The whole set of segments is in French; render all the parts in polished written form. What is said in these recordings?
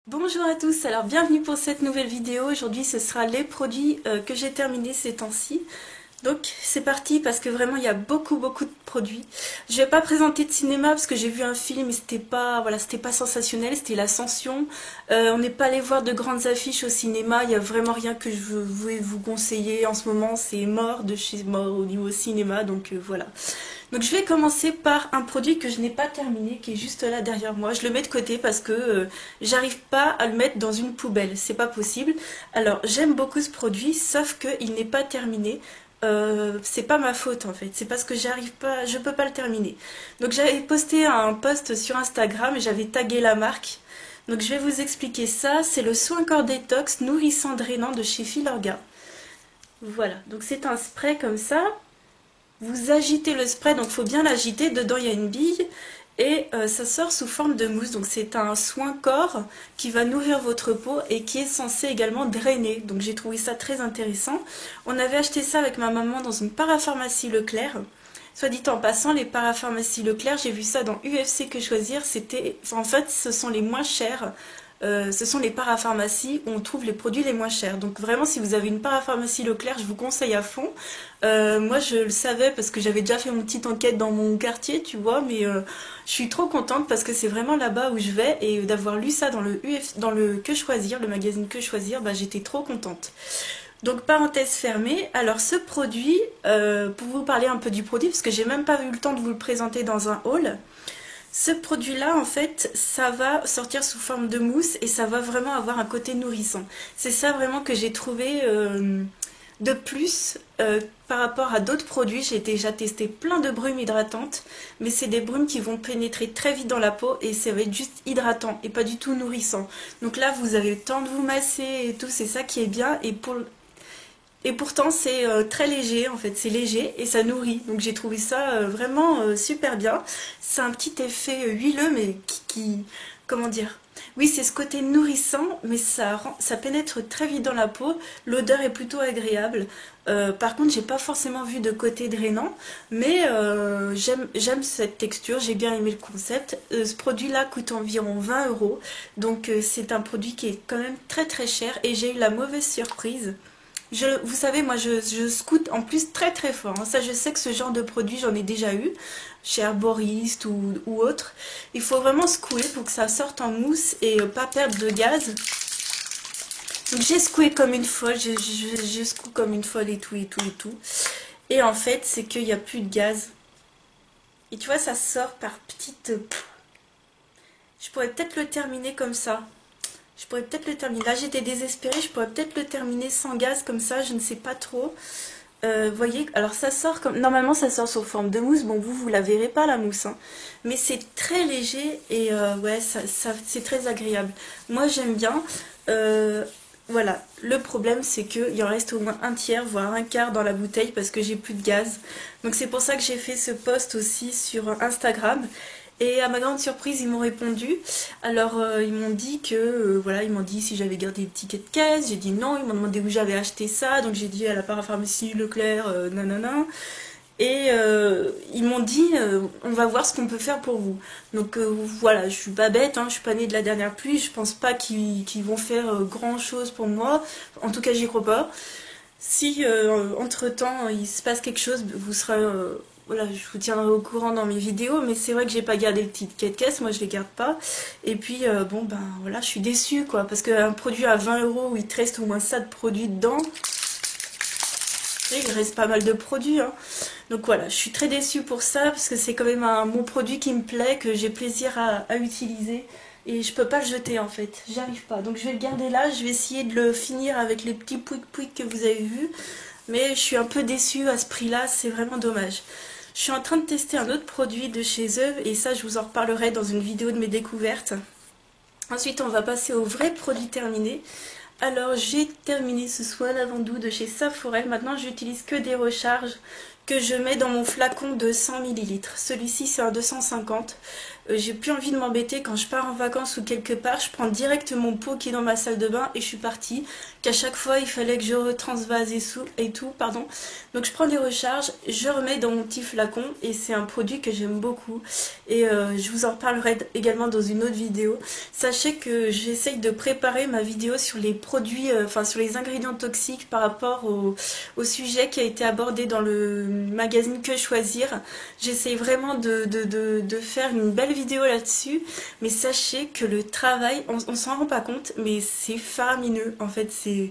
Bonjour à tous, alors bienvenue pour cette nouvelle vidéo. Aujourd'hui ce sera les produits que j'ai terminés ces temps-ci. Donc c'est parti parce que vraiment il y a beaucoup de produits. Je vais pas présenter de cinéma parce que j'ai vu un film et c'était pas sensationnel, c'était l'Ascension. On n'est pas allé voir de grandes affiches au cinéma, il y a vraiment rien que voulais vous conseiller en ce moment, c'est mort de chez mort au niveau cinéma donc voilà. Donc je vais commencer par un produit que je n'ai pas terminé, qui est juste là derrière moi. Je le mets de côté parce que j'arrive pas à le mettre dans une poubelle, c'est pas possible. Alors j'aime beaucoup ce produit, sauf qu'il n'est pas terminé. C'est pas ma faute en fait, c'est parce que j'arrive pas, je peux pas le terminer. Donc j'avais posté un post sur Instagram et j'avais tagué la marque. Donc je vais vous expliquer ça. C'est le soin corps détox nourrissant drainant de chez Filorga. Voilà, donc c'est un spray comme ça. Vous agitez le spray, donc il faut bien l'agiter. Dedans, il y a une bille et ça sort sous forme de mousse. Donc c'est un soin corps qui va nourrir votre peau et qui est censé également drainer. Donc j'ai trouvé ça très intéressant. On avait acheté ça avec ma maman dans une parapharmacie Leclerc. Soit dit en passant, les parapharmacies Leclerc, j'ai vu ça dans UFC Que Choisir. En fait, ce sont les moins chers. Ce sont les parapharmacies où on trouve les produits les moins chers. Donc vraiment, si vous avez une parapharmacie Leclerc, je vous conseille à fond. Moi, je le savais parce que j'avais déjà fait mon petite enquête dans mon quartier, tu vois, mais je suis trop contente parce que c'est vraiment là-bas où je vais et d'avoir lu ça dans le Que Choisir, le magazine Que Choisir, bah, j'étais trop contente. Donc parenthèse fermée, alors ce produit, pour vous parler un peu du produit, parce que j'ai même pas eu le temps de vous le présenter dans un haul, ce produit-là, en fait, ça va sortir sous forme de mousse et ça va vraiment avoir un côté nourrissant. C'est ça vraiment que j'ai trouvé de plus par rapport à d'autres produits. J'ai déjà testé plein de brumes hydratantes, mais c'est des brumes qui vont pénétrer très vite dans la peau et ça va être juste hydratant et pas du tout nourrissant. Donc là, vous avez le temps de vous masser et tout, c'est ça qui est bien. Et pourtant, c'est très léger, en fait, c'est léger et ça nourrit. Donc j'ai trouvé ça vraiment super bien. C'est un petit effet huileux, mais comment dire? Oui, c'est ce côté nourrissant, mais ça pénètre très vite dans la peau. L'odeur est plutôt agréable. Par contre, j'ai pas forcément vu de côté drainant, mais j'aime cette texture, j'ai bien aimé le concept. Ce produit-là coûte environ 20 euros, donc c'est un produit qui est quand même très cher et j'ai eu la mauvaise surprise. Vous savez, moi je scoute en plus très fort, hein. Ça, je sais que ce genre de produit, j'en ai déjà eu chez Herboriste ou autre. Il faut vraiment secouer pour que ça sorte en mousse et pas perdre de gaz. Donc j'ai secoué comme une folle, je secoue comme une folle et tout. Et en fait, c'est qu'il n'y a plus de gaz. Et tu vois, ça sort par petites... Je pourrais peut-être le terminer comme ça. Je pourrais peut-être le terminer. Là, j'étais désespérée. Je pourrais peut-être le terminer sans gaz comme ça. Je ne sais pas trop. Voyez, alors ça sort comme... Normalement, ça sort sous forme de mousse. Bon, vous la verrez pas, la mousse, hein. Mais c'est très léger et ouais, c'est très agréable. Moi, j'aime bien. Voilà. Le problème, c'est qu'il en reste au moins un tiers, voire un quart dans la bouteille parce que j'ai plus de gaz. Donc, c'est pour ça que j'ai fait ce post aussi sur Instagram. Et à ma grande surprise, ils m'ont répondu. Alors, ils m'ont dit que, voilà, ils m'ont dit si j'avais gardé le ticket de caisse. J'ai dit non. Ils m'ont demandé où j'avais acheté ça. Donc, j'ai dit à la parapharmacie Leclerc, nanana. Et ils m'ont dit, on va voir ce qu'on peut faire pour vous. Donc, voilà, je suis pas bête, hein, je suis pas née de la dernière pluie. Je pense pas qu'ils vont faire grand chose pour moi. En tout cas, j'y crois pas. Si entre-temps il se passe quelque chose, vous serez voilà, je vous tiendrai au courant dans mes vidéos, mais c'est vrai que j'ai pas gardé le ticket de caisse, moi je les garde pas. Et puis bon ben voilà, je suis déçue quoi, parce qu'un produit à 20 euros où il te reste au moins ça de produits dedans, il reste pas mal de produits, hein. Donc voilà, je suis très déçue pour ça, parce que c'est quand même un bon produit qui me plaît, que j'ai plaisir à utiliser. Et je peux pas le jeter en fait, j'arrive pas. Donc je vais le garder là, je vais essayer de le finir avec les petits pouic que vous avez vus. Mais je suis un peu déçue à ce prix-là, c'est vraiment dommage. Je suis en train de tester un autre produit de chez eux et ça je vous en reparlerai dans une vidéo de mes découvertes. Ensuite on va passer au vrai produit terminé. Alors j'ai terminé ce soin lavandou de chez Saforel. Maintenant j'utilise que des recharges que je mets dans mon flacon de 100 millilitres. Celui-ci c'est un 250. J'ai plus envie de m'embêter quand je pars en vacances ou quelque part, je prends direct mon pot qui est dans ma salle de bain et je suis partie. Qu'à chaque fois il fallait que je retransvase et tout, pardon. Donc je prends des recharges, je remets dans mon petit flacon et c'est un produit que j'aime beaucoup. Et je vous en reparlerai également dans une autre vidéo. Sachez que j'essaye de préparer ma vidéo sur les produits, sur les ingrédients toxiques par rapport au sujet qui a été abordé dans le magazine Que Choisir. J'essaye vraiment de faire une belle vidéo là-dessus, mais sachez que le travail, on s'en rend pas compte, mais c'est faramineux. En fait, c'est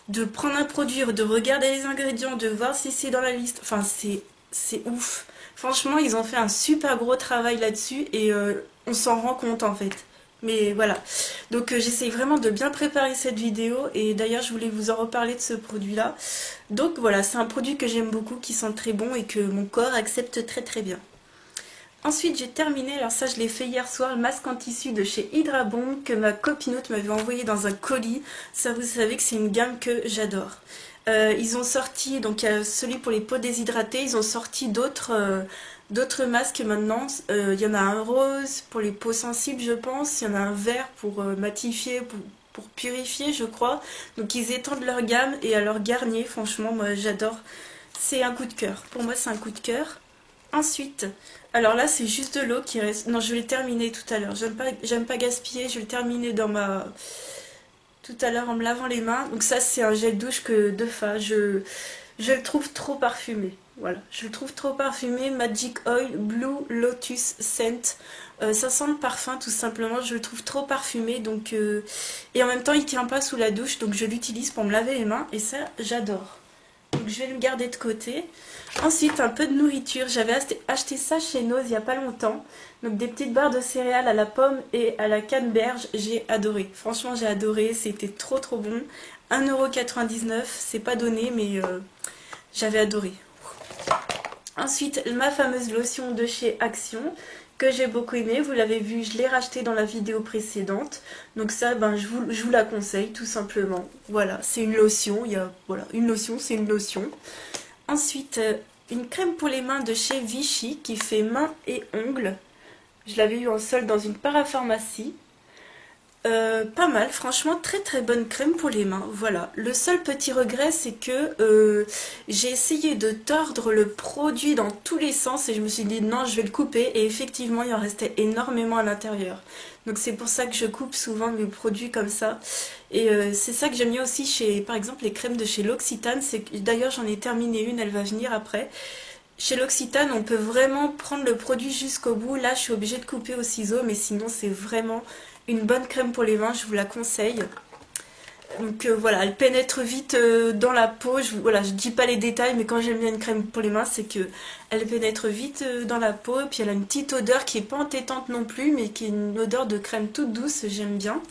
de prendre un produit, de regarder les ingrédients, de voir si c'est dans la liste. Enfin, c'est ouf. Franchement, ils ont fait un super gros travail là-dessus et on s'en rend compte en fait. Mais voilà, donc j'essaye vraiment de bien préparer cette vidéo et d'ailleurs je voulais vous en reparler de ce produit là. Donc voilà, c'est un produit que j'aime beaucoup, qui sent très bon et que mon corps accepte très très bien. Ensuite j'ai terminé, alors ça je l'ai fait hier soir, le masque en tissu de chez Hydra Bomb que ma copinote m'avait envoyé dans un colis. Ça vous savez que c'est une gamme que j'adore. Ils ont sorti, donc il y a celui pour les peaux déshydratées, ils ont sorti d'autres masques maintenant. Il y en a un rose pour les peaux sensibles je pense, il y en a un vert pour matifier, pour purifier je crois. Donc ils étendent leur gamme et à leur garnier, franchement moi j'adore. C'est un coup de cœur, pour moi c'est un coup de cœur. Ensuite, alors là c'est juste de l'eau qui reste, non je vais le terminer tout à l'heure, j'aime pas gaspiller, je vais le terminer tout à l'heure en me lavant les mains. Donc ça c'est un gel douche que de fa, je le trouve trop parfumé. Voilà, je le trouve trop parfumé. Magic Oil Blue Lotus Scent. Ça sent le parfum tout simplement, je le trouve trop parfumé. Donc, et en même temps il tient pas sous la douche, donc je l'utilise pour me laver les mains et ça j'adore. Donc je vais le garder de côté. Ensuite un peu de nourriture, j'avais acheté ça chez Nose il n'y a pas longtemps. Donc des petites barres de céréales à la pomme et à la canneberge, j'ai adoré. Franchement j'ai adoré, c'était trop trop bon. 1,99 €, c'est pas donné mais j'avais adoré. Ensuite ma fameuse lotion de chez Action que j'ai beaucoup aimé, vous l'avez vu, je l'ai racheté dans la vidéo précédente. Donc ça, je vous la conseille tout simplement. Voilà, c'est une lotion, voilà, une lotion, c'est une lotion. Ensuite, une crème pour les mains de chez Vichy qui fait mains et ongles. Je l'avais eu en solde dans une parapharmacie. Pas mal, franchement très très bonne crème pour les mains, voilà. Le seul petit regret c'est que j'ai essayé de tordre le produit dans tous les sens et je me suis dit non je vais le couper et effectivement il en restait énormément à l'intérieur. Donc c'est pour ça que je coupe souvent mes produits comme ça. Et c'est ça que j'aime bien aussi chez par exemple les crèmes de chez L'Occitane, d'ailleurs j'en ai terminé une, elle va venir après. Chez L'Occitane, on peut vraiment prendre le produit jusqu'au bout. Là, je suis obligée de couper au ciseau, mais sinon, c'est vraiment une bonne crème pour les mains. Je vous la conseille. Donc voilà, elle pénètre vite dans la peau. Voilà, je dis pas les détails, mais quand j'aime bien une crème pour les mains, c'est que elle pénètre vite dans la peau. Et puis elle a une petite odeur qui est pas entêtante non plus, mais qui est une odeur de crème toute douce. J'aime bien.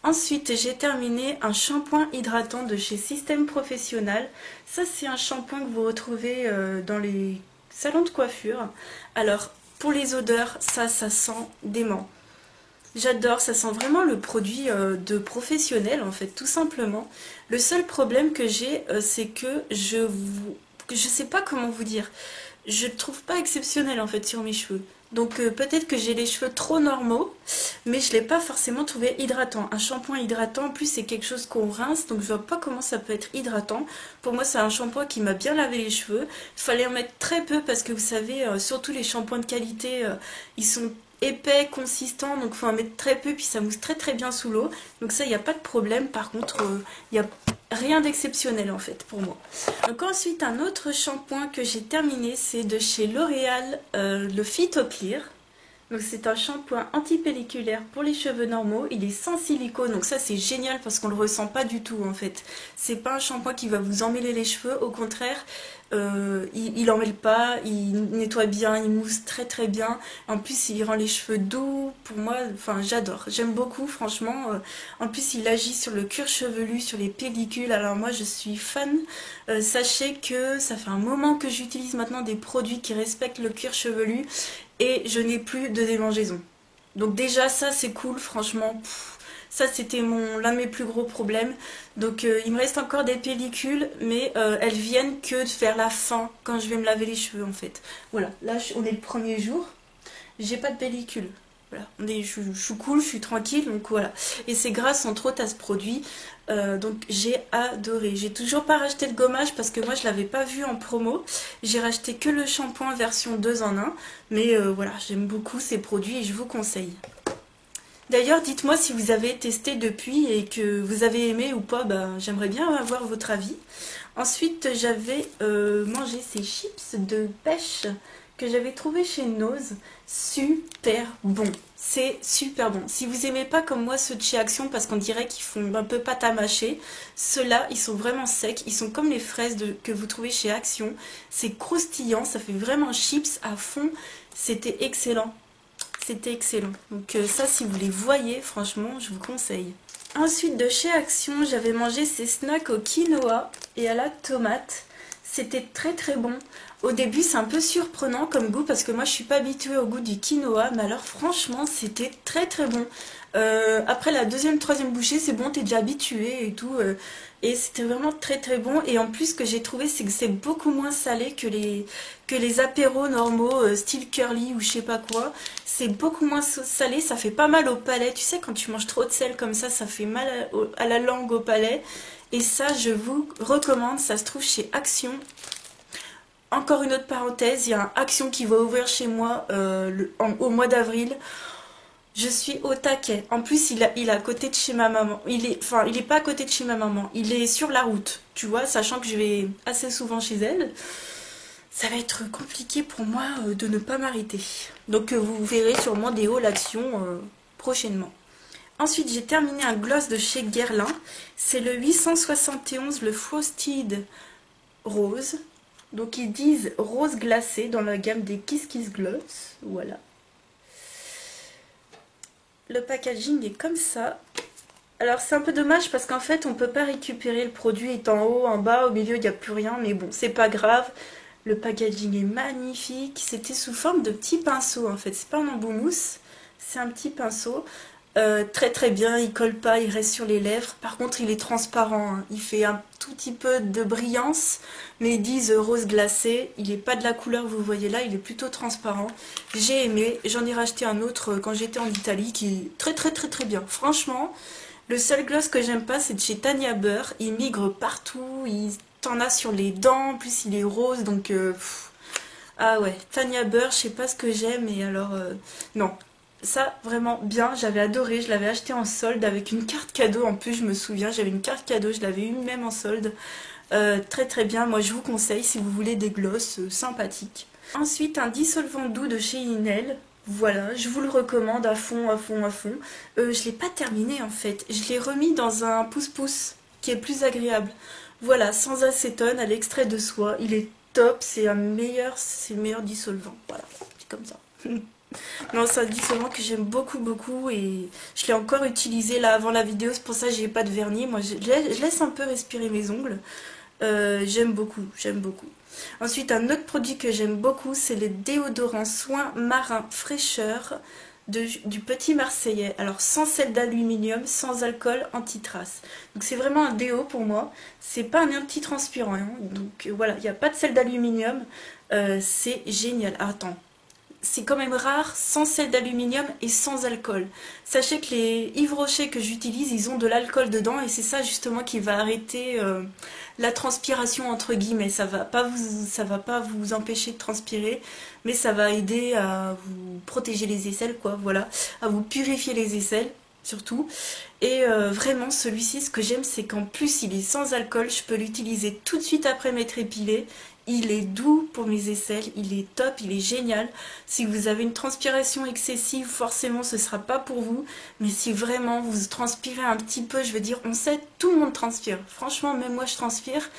Ensuite, j'ai terminé un shampoing hydratant de chez Système Professionnel. Ça, c'est un shampoing que vous retrouvez dans les salons de coiffure. Alors, pour les odeurs, ça sent dément. J'adore, ça sent vraiment le produit de professionnel, en fait, tout simplement. Le seul problème que j'ai, c'est que je sais pas comment vous dire. Je le trouve pas exceptionnel, en fait, sur mes cheveux. Donc peut-être que j'ai les cheveux trop normaux, mais je ne l'ai pas forcément trouvé hydratant. Un shampoing hydratant, en plus c'est quelque chose qu'on rince, donc je vois pas comment ça peut être hydratant. Pour moi c'est un shampoing qui m'a bien lavé les cheveux. Il fallait en mettre très peu parce que vous savez, surtout les shampoings de qualité, ils sont épais, consistants, donc il faut en mettre très peu, puis ça mousse très très bien sous l'eau. Donc ça, il n'y a pas de problème. Par contre, il n'y a rien d'exceptionnel en fait pour moi. Donc ensuite, un autre shampoing que j'ai terminé, c'est de chez L'Oréal, le Phytoclear. Donc c'est un shampoing anti-pelliculaire pour les cheveux normaux, il est sans silicone, donc ça c'est génial parce qu'on le ressent pas du tout en fait. C'est pas un shampoing qui va vous emmêler les cheveux, au contraire, il emmêle pas, il nettoie bien, il mousse très très bien. En plus il rend les cheveux doux, pour moi, enfin j'adore, j'aime beaucoup franchement. En plus il agit sur le cuir chevelu, sur les pellicules, alors moi je suis fan. Sachez que ça fait un moment que j'utilise maintenant des produits qui respectent le cuir chevelu et je n'ai plus de démangeaison. Donc déjà ça c'est cool, franchement, Ça, c'était l'un de mes plus gros problèmes. Donc, il me reste encore des pellicules, mais elles viennent que vers la fin, quand je vais me laver les cheveux, en fait. Voilà, là, on est le premier jour. J'ai pas de pellicule. Voilà, je suis cool, je suis tranquille, donc voilà. Et c'est grâce entre autres à ce produit. Donc j'ai adoré. J'ai toujours pas racheté de gommage parce que moi je l'avais pas vu en promo. J'ai racheté que le shampoing version 2 en 1. Mais voilà, j'aime beaucoup ces produits et je vous conseille. D'ailleurs, dites-moi si vous avez testé depuis et que vous avez aimé ou pas. Ben, j'aimerais bien avoir votre avis. Ensuite, j'avais mangé ces chips de pêche que j'avais trouvé chez Nose. Super bon. C'est super bon. Si vous aimez pas comme moi ceux de chez Action parce qu'on dirait qu'ils font un peu pâte à mâcher, ceux-là, ils sont vraiment secs. Ils sont comme les fraises que vous trouvez chez Action. C'est croustillant, ça fait vraiment chips à fond. C'était excellent. C'était excellent. Donc ça, si vous les voyez, franchement, je vous conseille. Ensuite, de chez Action, j'avais mangé ces snacks au quinoa et à la tomate. C'était très très bon. Au début, c'est un peu surprenant comme goût parce que moi, je suis pas habituée au goût du quinoa. Mais alors, franchement, c'était très très bon. Après la deuxième, troisième bouchée, c'est bon, t'es déjà habitué et tout. Et c'était vraiment très très bon. Et en plus, ce que j'ai trouvé, c'est que c'est beaucoup moins salé que les apéros normaux, style curly ou je sais pas quoi. C'est beaucoup moins salé, ça fait pas mal au palais. Tu sais, quand tu manges trop de sel comme ça fait mal à la langue, au palais. Et ça, je vous recommande, ça se trouve chez Action. Encore une autre parenthèse, il y a un Action qui va ouvrir chez moi au mois d'avril. Je suis au taquet. En plus, il est à côté de chez ma maman. Il est pas à côté de chez ma maman. Il est sur la route, tu vois, sachant que je vais assez souvent chez elle. Ça va être compliqué pour moi de ne pas m'arrêter. Donc, vous verrez sûrement des hauls Action prochainement. Ensuite, j'ai terminé un gloss de chez Guerlain. C'est le 871, le Frosted Rose. Donc, ils disent rose glacé dans la gamme des Kiss Kiss Gloss. Voilà. Le packaging est comme ça. Alors c'est un peu dommage parce qu'en fait on peut pas récupérer le produit, est en haut, en bas, au milieu il n'y a plus rien, mais bon c'est pas grave. Le packaging est magnifique, c'était sous forme de petits pinceaux en fait, c'est pas un embout mousse, c'est un petit pinceau. Très très bien, il colle pas, il reste sur les lèvres. Par contre il est transparent, hein. Il fait un tout petit peu de brillance, mais ils disent rose glacé. Il n'est pas de la couleur que vous voyez là, il est plutôt transparent. J'ai aimé, j'en ai racheté un autre quand j'étais en Italie qui est très très très très bien. Franchement, le seul gloss que j'aime pas c'est de chez Tanya Burr, il migre partout, il t'en a sur les dents, en plus il est rose donc... Ah ouais, Tanya Burr, je sais pas ce que j'aime, et alors... non. Ça, vraiment bien, j'avais adoré, je l'avais acheté en solde avec une carte cadeau, en plus je me souviens, j'avais une carte cadeau, je l'avais eu même en solde. Très très bien, moi je vous conseille si vous voulez des glosses sympathiques. Ensuite, un dissolvant doux de chez Inel, voilà, je vous le recommande à fond, à fond, à fond. Je l'ai pas terminé en fait, je l'ai remis dans un pouce-pouce qui est plus agréable. Voilà, sans acétone, à l'extrait de soie, il est top, c'est le meilleur dissolvant, voilà, c'est comme ça. Non, c'est un dissolvant que j'aime beaucoup beaucoup et je l'ai encore utilisé là avant la vidéo, c'est pour ça que j'ai pas de vernis. Moi je laisse un peu respirer mes ongles. J'aime beaucoup, j'aime beaucoup. Ensuite, un autre produit que j'aime beaucoup, c'est le déodorant soin marin fraîcheur du Petit Marseillais. Alors sans sel d'aluminium, sans alcool, anti-trace. Donc c'est vraiment un déo pour moi. C'est pas un anti-transpirant, hein. Donc voilà, il n'y a pas de sel d'aluminium. C'est génial. Ah, attends. C'est quand même rare, sans sel d'aluminium et sans alcool. Sachez que les Yves Rocher que j'utilise, ils ont de l'alcool dedans et c'est ça justement qui va arrêter la transpiration entre guillemets. Ça va pas vous empêcher de transpirer, mais ça va aider à vous protéger les aisselles, quoi, voilà, à vous purifier les aisselles surtout. Et vraiment celui-ci, ce que j'aime, c'est qu'en plus il est sans alcool, je peux l'utiliser tout de suite après m'être épilée. Il est doux pour mes aisselles, il est top, il est génial. Si vous avez une transpiration excessive, forcément ce ne sera pas pour vous. Mais si vraiment vous transpirez un petit peu, je veux dire, on sait, tout le monde transpire. Franchement, même moi je transpire.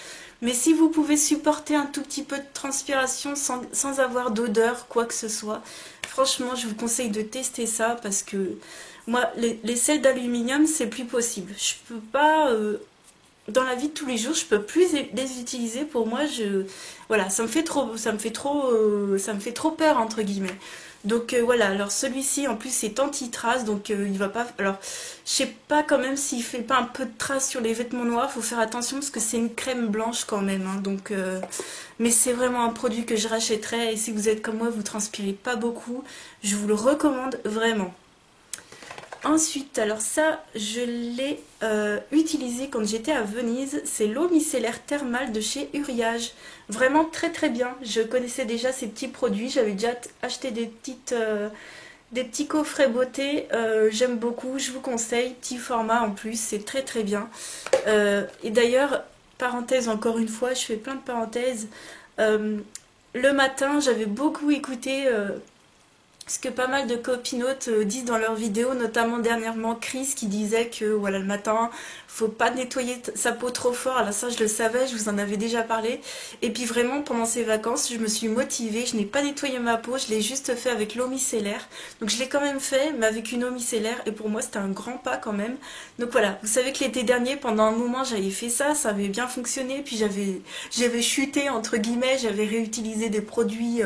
Mais si vous pouvez supporter un tout petit peu de transpiration sans avoir d'odeur, quoi que ce soit, franchement je vous conseille de tester ça parce que moi, les sels d'aluminium, c'est plus possible. Je peux pas... dans la vie de tous les jours, je peux plus les utiliser. Pour moi, voilà, ça me fait trop peur entre guillemets. Donc voilà, alors celui-ci en plus c'est anti-trace, donc il va pas... Alors je sais pas quand même s'il fait pas un peu de traces sur les vêtements noirs, faut faire attention parce que c'est une crème blanche quand même, hein, donc... Mais c'est vraiment un produit que je rachèterais et si vous êtes comme moi, vous transpirez pas beaucoup, je vous le recommande vraiment. Ensuite, alors ça, je l'ai utilisé quand j'étais à Venise. C'est l'eau micellaire thermale de chez Uriage. Vraiment très très bien. Je connaissais déjà ces petits produits. J'avais déjà acheté des petits coffrets beauté. J'aime beaucoup, je vous conseille. Petit format en plus, c'est très très bien. Et d'ailleurs, parenthèse encore une fois, je fais plein de parenthèses. Le matin, j'avais beaucoup écouté... ce que pas mal de copinotes disent dans leurs vidéos, notamment dernièrement Chris qui disait que voilà le matin, faut pas nettoyer sa peau trop fort. Alors ça je le savais, je vous en avais déjà parlé. Et puis vraiment pendant ces vacances, je me suis motivée, je n'ai pas nettoyé ma peau, je l'ai juste fait avec l'eau micellaire. Donc je l'ai quand même fait, mais avec une eau micellaire et pour moi c'était un grand pas quand même. Donc voilà, vous savez que l'été dernier, pendant un moment j'avais fait ça, ça avait bien fonctionné. Puis j'avais chuté entre guillemets, j'avais réutilisé des produits,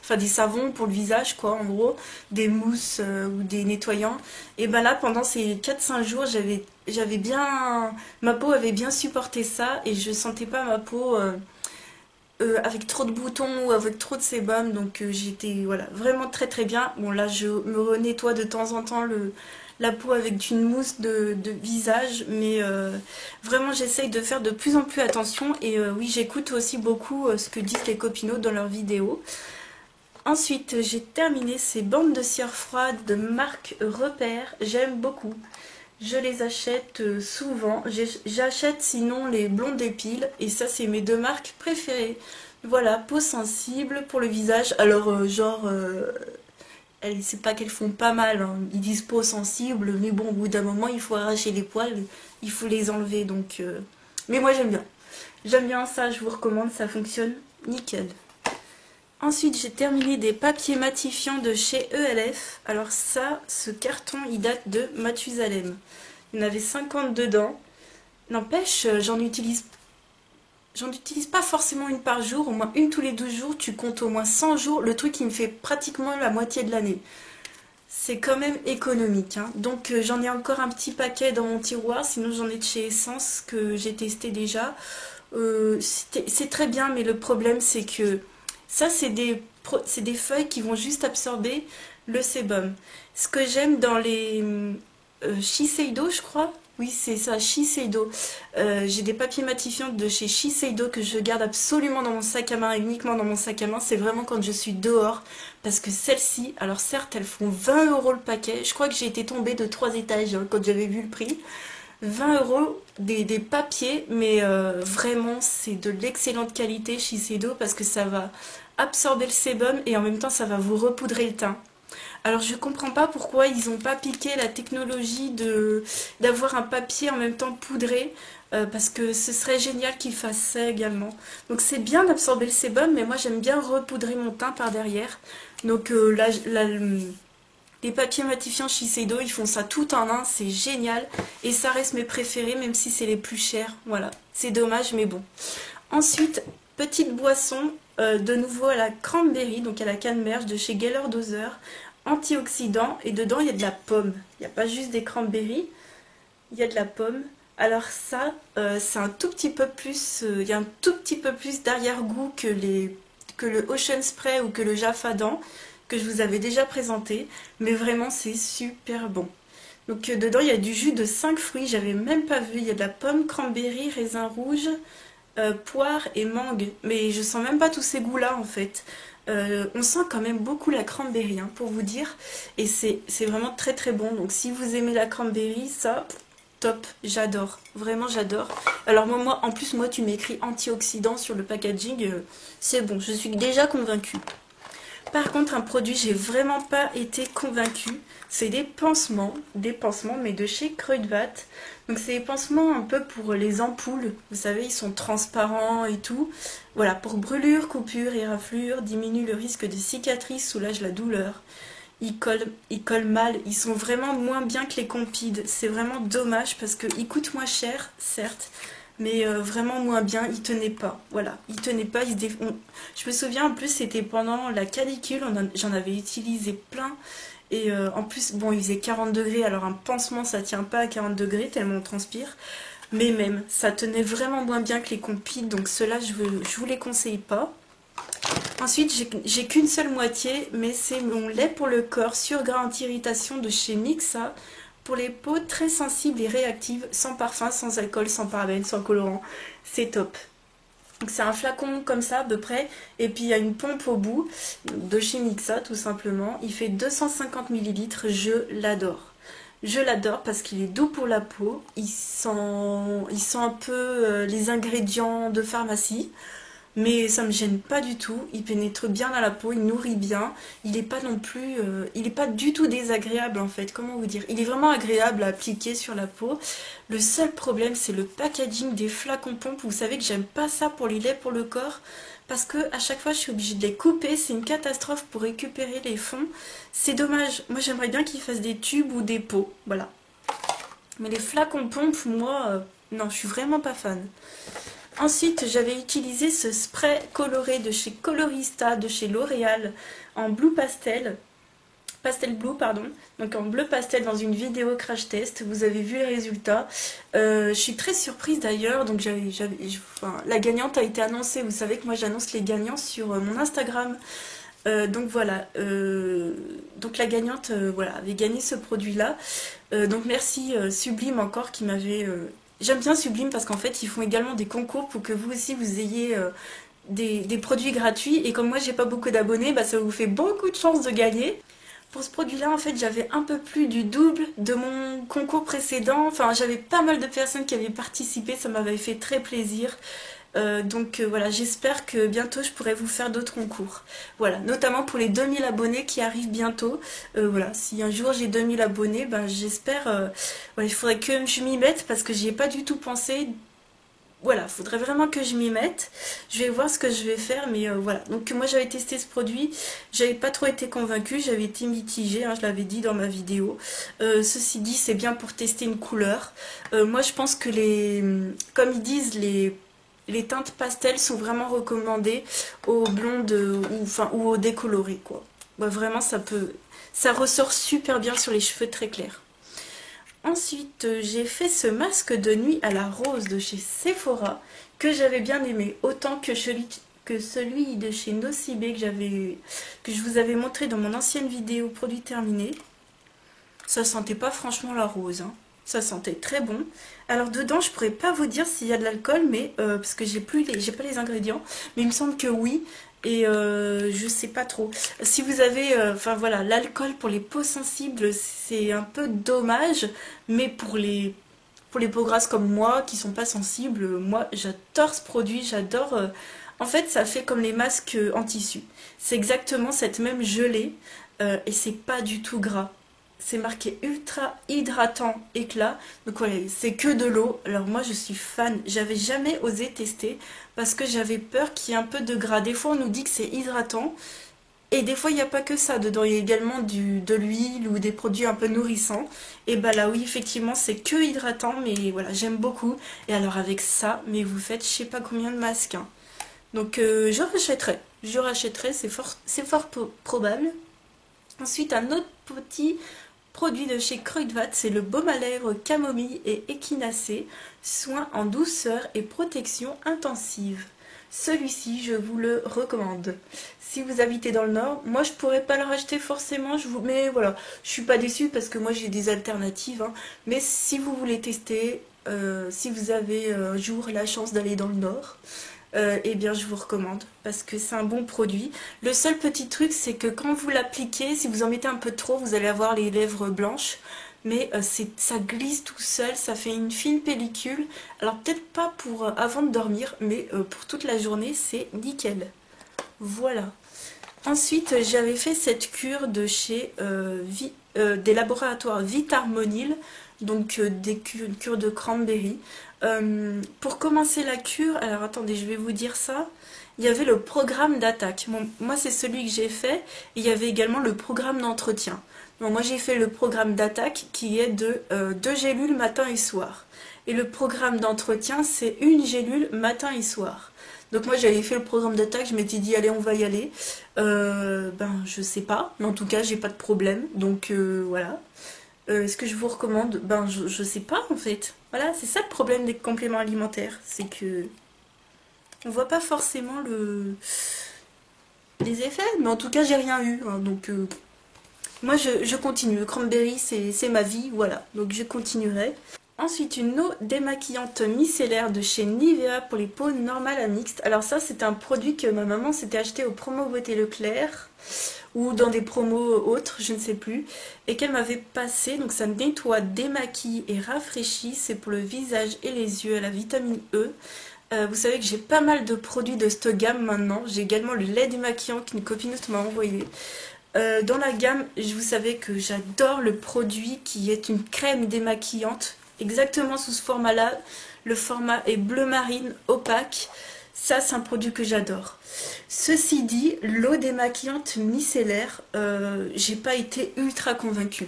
enfin des savons pour le visage quoi en gros, des mousses ou des nettoyants. Et ben là pendant ces 4-5 jours j'avais bien, ma peau avait bien supporté ça et je sentais pas ma peau avec trop de boutons ou avec trop de sébum, donc j'étais voilà, vraiment très très bien. Bon là je me renettoie de temps en temps la peau avec une mousse de visage, mais vraiment j'essaye de faire de plus en plus attention et oui j'écoute aussi beaucoup ce que disent les copinots dans leurs vidéos. Ensuite, j'ai terminé ces bandes de cire froide de marque Repère. J'aime beaucoup. Je les achète souvent. J'achète sinon les blondes d'épile. Et ça, c'est mes deux marques préférées. Voilà, peau sensible pour le visage. Alors, c'est pas qu'elles font pas mal, hein. Ils disent peau sensible, mais bon, au bout d'un moment, il faut arracher les poils. Il faut les enlever. Donc, mais moi, j'aime bien. J'aime bien ça, je vous recommande. Ça fonctionne nickel. Ensuite, j'ai terminé des papiers matifiants de chez ELF. Alors ça, ce carton, il date de Mathusalem. Il y en avait 50 dedans. N'empêche, j'en utilise pas forcément une par jour. Au moins une tous les 12 jours. Tu comptes au moins 100 jours. Le truc, il me fait pratiquement la moitié de l'année. C'est quand même économique, hein. Donc j'en ai encore un petit paquet dans mon tiroir. Sinon, j'en ai de chez Essence que j'ai testé déjà. C'est très bien, mais le problème, c'est que... Ça, c'est des feuilles qui vont juste absorber le sébum. Ce que j'aime dans les Shiseido, je crois. Oui, c'est ça, Shiseido. J'ai des papiers matifiants de chez Shiseido que je garde absolument dans mon sac à main, et uniquement dans mon sac à main. C'est vraiment quand je suis dehors. Parce que celles-ci, alors certes, elles font 20 € le paquet. Je crois que j'ai été tombée de 3 étages hein, quand j'avais vu le prix. 20 € des papiers, mais vraiment c'est de l'excellente qualité Shiseido parce que ça va absorber le sébum et en même temps ça va vous repoudrer le teint. Alors je comprends pas pourquoi ils n'ont pas piqué la technologie d'avoir un papier en même temps poudré parce que ce serait génial qu'ils fassent ça également. Donc c'est bien d'absorber le sébum mais moi j'aime bien repoudrer mon teint par derrière. Donc les papiers matifiants Shiseido, ils font ça tout en un, c'est génial. Et ça reste mes préférés, même si c'est les plus chers. Voilà, c'est dommage, mais bon. Ensuite, petite boisson, de nouveau à la cranberry, donc à la canneberge de chez Geller Dozer. Antioxydant, et dedans il y a de la pomme. Il n'y a pas juste des cranberries, il y a de la pomme. Alors ça, c'est un tout petit peu plus, il y a un tout petit peu plus d'arrière-goût que le Ocean Spray ou que le Jaffadan que je vous avais déjà présenté, mais vraiment c'est super bon. Donc dedans il y a du jus de 5 fruits, j'avais même pas vu, il y a de la pomme, cranberry, raisin rouge, poire et mangue, mais je sens même pas tous ces goûts là en fait. On sent quand même beaucoup la cranberry hein, pour vous dire, et c'est vraiment très très bon. Donc si vous aimez la cranberry, ça top, j'adore, vraiment j'adore. Alors moi en plus moi tu m'écris antioxydant sur le packaging, c'est bon, je suis déjà convaincue. Par contre, un produit, j'ai vraiment pas été convaincue. C'est des pansements, mais de chez Kruidvat. Donc c'est des pansements un peu pour les ampoules. Vous savez, ils sont transparents et tout. Voilà, pour brûlures, coupures et raflures, diminue le risque de cicatrices, soulage la douleur. Ils collent mal, ils sont vraiment moins bien que les Compides. C'est vraiment dommage parce qu'ils coûtent moins cher, certes. mais vraiment moins bien, il tenait pas. Voilà, il tenait pas. Je me souviens, en plus, c'était pendant la canicule, j'en avais utilisé plein. Et en plus, bon, il faisait 40 degrés, alors un pansement, ça tient pas à 40 degrés, tellement on transpire. Mais même, ça tenait vraiment moins bien que les compites, donc ceux-là, je vous les conseille pas. Ensuite, j'ai qu'une seule moitié, mais c'est mon lait pour le corps sur gras anti-irritation de chez Mixa, pour les peaux très sensibles et réactives, sans parfum, sans alcool, sans parabènes, sans colorant. C'est top. Donc c'est un flacon comme ça à peu près, et puis il y a une pompe au bout, de chez Mixa tout simplement. Il fait 250 millilitres, je l'adore. Je l'adore parce qu'il est doux pour la peau, il sent un peu les ingrédients de pharmacie. Mais ça me gêne pas du tout, il pénètre bien dans la peau, il nourrit bien, il est pas non plus, il est pas du tout désagréable en fait, comment vous dire, il est vraiment agréable à appliquer sur la peau. Le seul problème c'est le packaging des flacons pompes, vous savez que j'aime pas ça pour les laits pour le corps, parce que à chaque fois je suis obligée de les couper, c'est une catastrophe pour récupérer les fonds, c'est dommage, moi j'aimerais bien qu'ils fassent des tubes ou des pots, voilà. Mais les flacons pompes, moi, non je suis vraiment pas fan. Ensuite, j'avais utilisé ce spray coloré de chez Colorista, de chez L'Oréal, en blue pastel, pastel blue, pardon, donc en bleu pastel dans une vidéo crash test. Vous avez vu les résultats. Je suis très surprise d'ailleurs, donc la gagnante a été annoncée. Vous savez que moi j'annonce les gagnants sur mon Instagram. Donc voilà, donc la gagnante voilà, avait gagné ce produit-là. Donc merci Sublime encore qui m'avait... J'aime bien Sublime parce qu'en fait ils font également des concours pour que vous aussi vous ayez des produits gratuits. Et comme moi j'ai pas beaucoup d'abonnés, bah, ça vous fait beaucoup de chances de gagner. Pour ce produit-là, en fait, j'avais un peu plus du double de mon concours précédent. Enfin, j'avais pas mal de personnes qui avaient participé, ça m'avait fait très plaisir. Voilà, j'espère que bientôt je pourrai vous faire d'autres concours. Voilà, notamment pour les 2000 abonnés qui arrivent bientôt. Voilà, si un jour j'ai 2000 abonnés, ben j'espère... voilà, il faudrait que je m'y mette parce que j'y ai pas du tout pensé. Voilà, il faudrait vraiment que je m'y mette. Je vais voir ce que je vais faire, mais voilà. Donc moi j'avais testé ce produit, j'avais pas trop été convaincue, j'avais été mitigée, hein, je l'avais dit dans ma vidéo. Ceci dit, c'est bien pour tester une couleur. Moi je pense que comme ils disent, les teintes pastel sont vraiment recommandées aux blondes ou aux décolorées, quoi. Ouais, vraiment ça ressort super bien sur les cheveux très clairs. Ensuite, j'ai fait ce masque de nuit à la rose de chez Sephora que j'avais bien aimé, autant que celui de chez Nocibé que je vous avais montré dans mon ancienne vidéo produit terminé. Ça sentait pas franchement la rose, hein. Ça sentait très bon. Alors dedans, je pourrais pas vous dire s'il y a de l'alcool, mais parce que j'ai pas les ingrédients, mais il me semble que oui. Et je sais pas trop. Si vous avez, enfin voilà, l'alcool pour les peaux sensibles, c'est un peu dommage, mais pour les peaux grasses comme moi, qui sont pas sensibles, moi j'adore ce produit, j'adore. En fait, ça fait comme les masques en tissu. C'est exactement cette même gelée, et c'est pas du tout gras. C'est marqué ultra hydratant éclat. Donc voilà, c'est que de l'eau. Alors moi je suis fan. J'avais jamais osé tester parce que j'avais peur qu'il y ait un peu de gras. Des fois on nous dit que c'est hydratant. Et des fois il n'y a pas que ça. Dedans il y a également de l'huile ou des produits un peu nourrissants. Et bah là oui effectivement c'est que hydratant. Mais voilà j'aime beaucoup. Et alors avec ça, mais vous faites je sais pas combien de masques, hein. Donc je rachèterai. Je rachèterai, c'est fort probable. Ensuite un autre petit produit de chez Kruidvat, c'est le baume à lèvres camomille et échinacée, soin en douceur et protection intensive. Celui-ci, je vous le recommande. Si vous habitez dans le Nord, moi je pourrais pas le racheter forcément, mais voilà, je suis pas déçue parce que moi j'ai des alternatives, hein. Mais si vous voulez tester, si vous avez un jour la chance d'aller dans le Nord, eh bien je vous recommande parce que c'est un bon produit. Le seul petit truc c'est que quand vous l'appliquez, si vous en mettez un peu trop, vous allez avoir les lèvres blanches, mais ça glisse tout seul, ça fait une fine pellicule. Alors peut-être pas pour avant de dormir, mais pour toute la journée c'est nickel. Voilà. Ensuite j'avais fait cette cure de chez des laboratoires Vitarmonil, donc une cure de cranberry. Pour commencer la cure, alors attendez, je vais vous dire ça. Il y avait le programme d'attaque. Bon, moi, c'est celui que j'ai fait. Il y avait également le programme d'entretien. Donc, moi, j'ai fait le programme d'attaque qui est de 2 gélules matin et soir. Et le programme d'entretien, c'est une gélule matin et soir. Donc moi j'avais fait le programme d'attaque, je m'étais dit allez on va y aller. Je sais pas, mais en tout cas j'ai pas de problème. Donc voilà. Est-ce que je vous recommande? Je sais pas en fait. Voilà, c'est ça le problème des compléments alimentaires. C'est que on voit pas forcément les effets. Mais en tout cas j'ai rien eu. Hein, donc moi je continue. Le cranberry c'est ma vie. Voilà. Donc je continuerai. Ensuite, une eau démaquillante micellaire de chez Nivea pour les peaux normales à mixtes. Alors ça, c'est un produit que ma maman s'était acheté au promo Beauté Leclerc ou dans des promos autres, je ne sais plus, et qu'elle m'avait passé. Donc ça nettoie, démaquille et rafraîchit. C'est pour le visage et les yeux à la vitamine E. Vous savez que j'ai pas mal de produits de cette gamme maintenant. J'ai également le lait démaquillant qu'une copinote m'a envoyé. Dans la gamme, vous savez que j'adore le produit qui est une crème démaquillante. Exactement sous ce format-là. Le format est bleu marine opaque. Ça, c'est un produit que j'adore. Ceci dit, l'eau démaquillante micellaire, j'ai pas été ultra convaincue.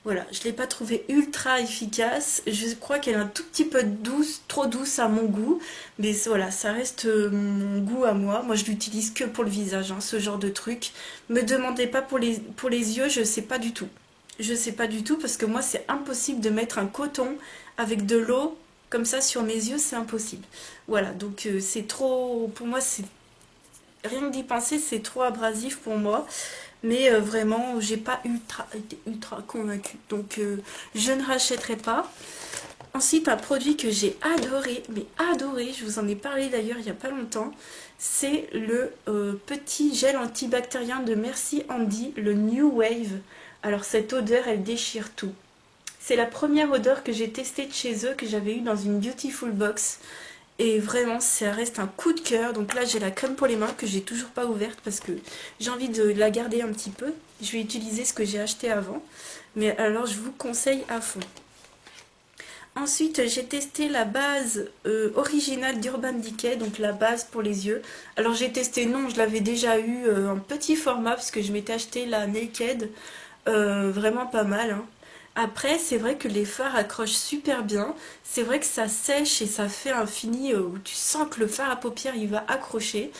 Voilà, je l'ai pas trouvée ultra efficace. Je crois qu'elle est un tout petit peu douce, trop douce à mon goût. Mais voilà, ça reste mon goût à moi. Moi, je l'utilise que pour le visage, hein, ce genre de truc. Me demandez pas pour les yeux, je sais pas du tout. Je sais pas du tout parce que moi c'est impossible de mettre un coton avec de l'eau comme ça sur mes yeux, c'est impossible. Voilà, donc c'est trop, pour moi c'est, rien que d'y penser c'est trop abrasif pour moi. Mais vraiment j'ai pas été ultra convaincue. Donc je ne rachèterai pas. Ensuite un produit que j'ai adoré, mais adoré, je vous en ai parlé d'ailleurs il n'y a pas longtemps. C'est le petit gel antibactérien de Merci Handy, le New Wave. Alors cette odeur, elle déchire tout. C'est la première odeur que j'ai testée de chez eux, que j'avais eue dans une Beautiful Box. Et vraiment, ça reste un coup de cœur. Donc là, j'ai la crème pour les mains que j'ai toujours pas ouverte parce que j'ai envie de la garder un petit peu. Je vais utiliser ce que j'ai acheté avant. Mais alors, je vous conseille à fond. Ensuite, j'ai testé la base originale d'Urban Decay, donc la base pour les yeux. Alors j'ai testé, non, je l'avais déjà eu en petit format parce que je m'étais acheté la Naked. Vraiment pas mal, hein. Après c'est vrai que les fards accrochent super bien, c'est vrai que ça sèche et ça fait un fini où tu sens que le fard à paupières il va accrocher.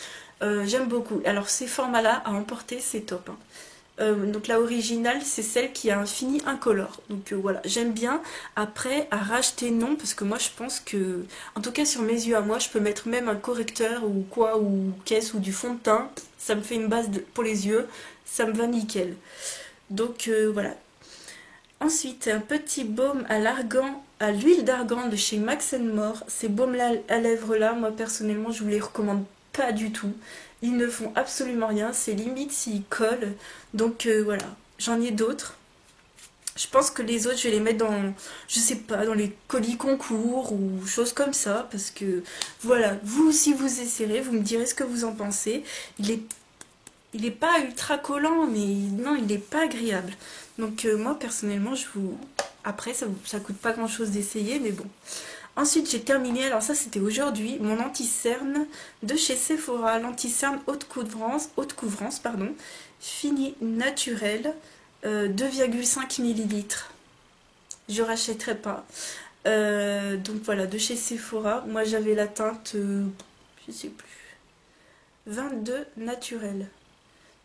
J'aime beaucoup. Alors ces formats là à emporter c'est top, hein. Donc la originale c'est celle qui a un fini incolore, donc voilà, j'aime bien. Après à racheter non, parce que moi je pense que, en tout cas sur mes yeux à moi, je peux mettre même un correcteur ou quoi, ou caisse ou du fond de teint, ça me fait une base pour les yeux, ça me va nickel. Donc voilà. Ensuite, un petit baume à l'argan, à l'huile d'argan de chez Max More. Ces baumes à lèvres là, moi personnellement, je vous les recommande pas du tout. Ils ne font absolument rien, c'est limite s'ils collent. Donc voilà, j'en ai d'autres. Je pense que les autres, je vais les mettre dans, je sais pas, dans les colis concours ou choses comme ça. Parce que voilà, vous aussi vous essayerez, vous me direz ce que vous en pensez. Il est pas ultra collant, mais non, il n'est pas agréable. Donc moi, personnellement, je vous... Après, ça coûte pas grand-chose d'essayer, mais bon. Ensuite, j'ai terminé, alors ça, c'était aujourd'hui, mon anti-cerne de chez Sephora. L'anti-cerne haute couvrance, pardon, fini naturel, 2,5 ml. Je rachèterai pas. Donc voilà, de chez Sephora. Moi, j'avais la teinte, je sais plus, 22 naturel.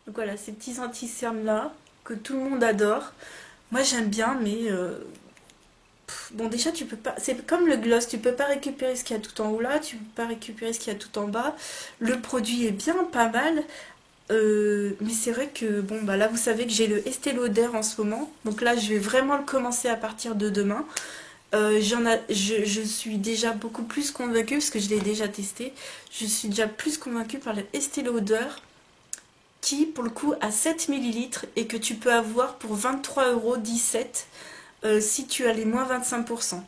Donc voilà, ces petits anti-cernes là, que tout le monde adore. Moi j'aime bien, mais bon déjà tu peux pas, c'est comme le gloss, tu peux pas récupérer ce qu'il y a tout en haut là, tu peux pas récupérer ce qu'il y a tout en bas. Le produit est bien, pas mal, mais c'est vrai que bon bah là vous savez que j'ai le Estée Lauder en ce moment, donc là je vais vraiment le commencer à partir de demain. Je suis déjà beaucoup plus convaincue parce que je l'ai déjà testé. Je suis déjà plus convaincue par le Estée Lauder, qui pour le coup a 7 ml et que tu peux avoir pour 23,17 € si tu as les moins 25%.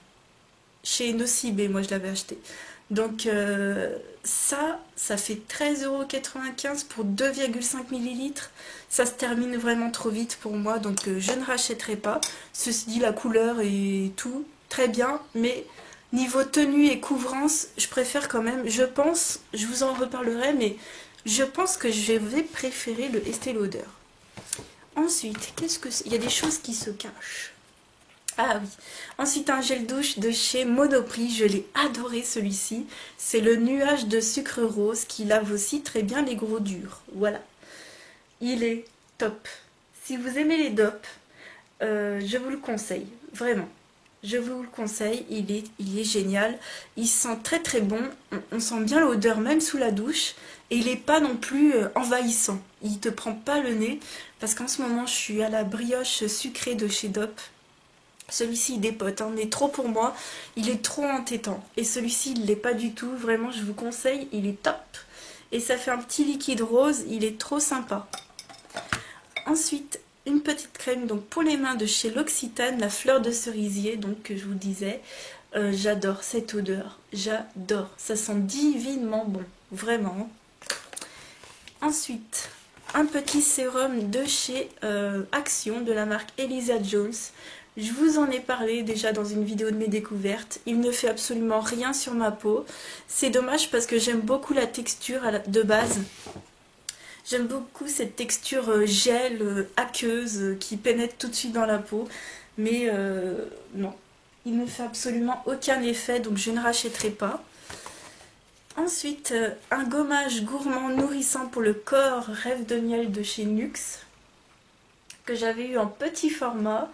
Chez Nocibé, moi je l'avais acheté. Donc ça fait 13,95 € pour 2,5 ml. Ça se termine vraiment trop vite pour moi, donc je ne rachèterai pas. Ceci dit, la couleur et tout, très bien, mais niveau tenue et couvrance, je préfère quand même, je pense, je vous en reparlerai, mais je pense que je vais préférer le Estée Lauder. Ensuite, qu'est-ce que c'est? Il y a des choses qui se cachent. Ah oui. Ensuite, un gel douche de chez Monoprix. Je l'ai adoré celui-ci. C'est le nuage de sucre rose qui lave aussi très bien les gros durs. Voilà. Il est top. Si vous aimez les dopes, je vous le conseille. Vraiment. Je vous le conseille. Il est génial. Il sent très très bon. On sent bien l'odeur même sous la douche. Et il n'est pas non plus envahissant. Il ne te prend pas le nez. Parce qu'en ce moment, je suis à la brioche sucrée de chez Dop. Celui-ci il dépote, hein, mais trop pour moi, il est trop entêtant. Et celui-ci il l'est pas du tout, vraiment je vous conseille, il est top. Et ça fait un petit liquide rose, il est trop sympa. Ensuite, une petite crème donc pour les mains de chez L'Occitane, la fleur de cerisier, donc que je vous disais. J'adore cette odeur, j'adore, ça sent divinement bon, vraiment. Ensuite, un petit sérum de chez Action, de la marque Elisa Jones. Je vous en ai parlé déjà dans une vidéo de mes découvertes. Il ne fait absolument rien sur ma peau. C'est dommage parce que j'aime beaucoup la texture de base. J'aime beaucoup cette texture gel, aqueuse, qui pénètre tout de suite dans la peau. Mais non, il ne fait absolument aucun effet, donc je ne rachèterai pas. Ensuite, un gommage gourmand nourrissant pour le corps, Rêve de miel de chez Nuxe, que j'avais eu en petit format.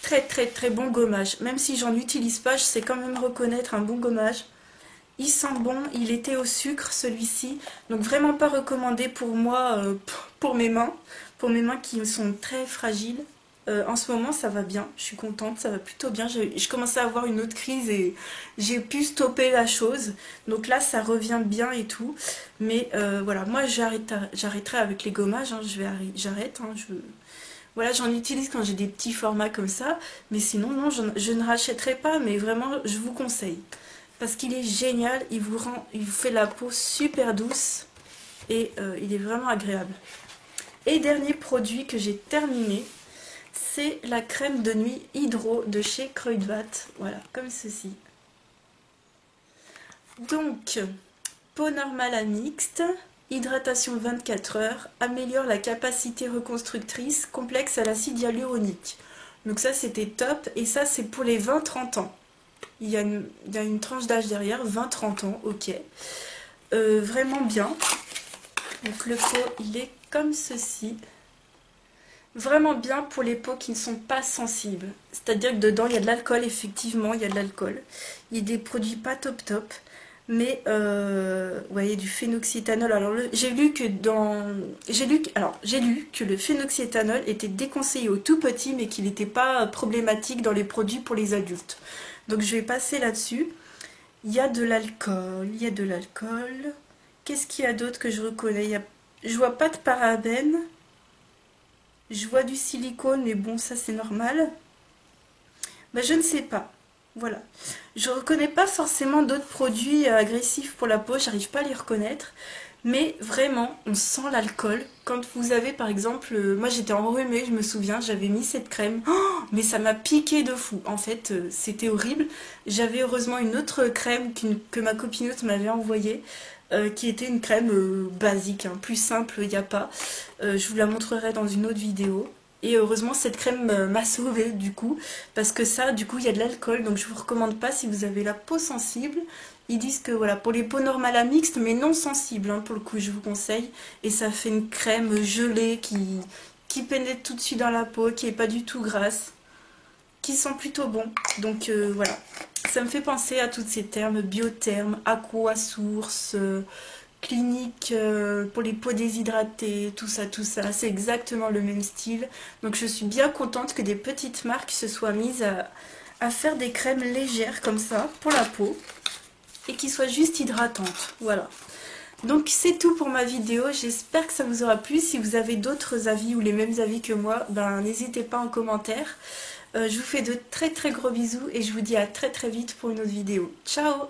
Très très très bon gommage. Même si j'en utilise pas, je sais quand même reconnaître un bon gommage. Il sent bon, il était au sucre celui-ci. Donc vraiment pas recommandé pour moi, pour mes mains qui sont très fragiles. En ce moment ça va bien, je suis contente, ça va plutôt bien. Je commençais à avoir une autre crise et j'ai pu stopper la chose. Donc là ça revient bien et tout. Mais voilà, moi j'arrêterai avec les gommages, hein. J'arrête, hein. Voilà, j'en utilise quand j'ai des petits formats comme ça, mais sinon, non, je ne rachèterai pas, mais vraiment, je vous conseille. Parce qu'il est génial, il vous fait la peau super douce et il est vraiment agréable. Et dernier produit que j'ai terminé, c'est la crème de nuit Hydro de chez Kruidvat. Voilà, comme ceci. Donc, peau normale à mixte. Hydratation 24 heures, améliore la capacité reconstructrice, complexe à l'acide hyaluronique. Donc ça c'était top, et ça c'est pour les 20-30 ans. Il y a une tranche d'âge derrière, 20-30 ans, ok. Vraiment bien. Donc le pot il est comme ceci. Vraiment bien pour les peaux qui ne sont pas sensibles. C'est-à-dire que dedans il y a de l'alcool, effectivement il y a de l'alcool. Il y a des produits pas top top. Mais vous voyez, du phénoxyéthanol. Alors j'ai lu que le phénoxyéthanol était déconseillé aux tout petits, mais qu'il n'était pas problématique dans les produits pour les adultes. Donc je vais passer là-dessus. Il y a de l'alcool, il y a de l'alcool. Qu'est-ce qu'il y a d'autre que je reconnais? Je vois pas de parabènes. Je vois du silicone, mais bon, ça c'est normal. Ben, je ne sais pas. Voilà. Je ne reconnais pas forcément d'autres produits agressifs pour la peau, j'arrive pas à les reconnaître. Mais vraiment, on sent l'alcool. Quand vous avez par exemple, moi j'étais enrhumée, je me souviens, j'avais mis cette crème. Oh, mais ça m'a piqué de fou. En fait, c'était horrible. J'avais heureusement une autre crème que ma copinote m'avait envoyée. Qui était une crème basique, hein, plus simple, il n'y a pas. Je vous la montrerai dans une autre vidéo. Et heureusement cette crème m'a sauvée du coup, parce que ça du coup il y a de l'alcool, donc je vous recommande pas si vous avez la peau sensible. Ils disent que voilà, pour les peaux normales à mixtes mais non sensibles, hein, pour le coup je vous conseille. Et ça fait une crème gelée qui pénètre tout de suite dans la peau, qui est pas du tout grasse, qui sent plutôt bon. Donc voilà, ça me fait penser à tous ces termes, biotherme, aqua source, clinique pour les peaux déshydratées, tout ça, c'est exactement le même style. Donc je suis bien contente que des petites marques se soient mises à faire des crèmes légères comme ça pour la peau et qui soient juste hydratantes. Voilà. Donc c'est tout pour ma vidéo, j'espère que ça vous aura plu. Si vous avez d'autres avis ou les mêmes avis que moi, ben n'hésitez pas en commentaire. Je vous fais de très très gros bisous et je vous dis à très très vite pour une autre vidéo. Ciao!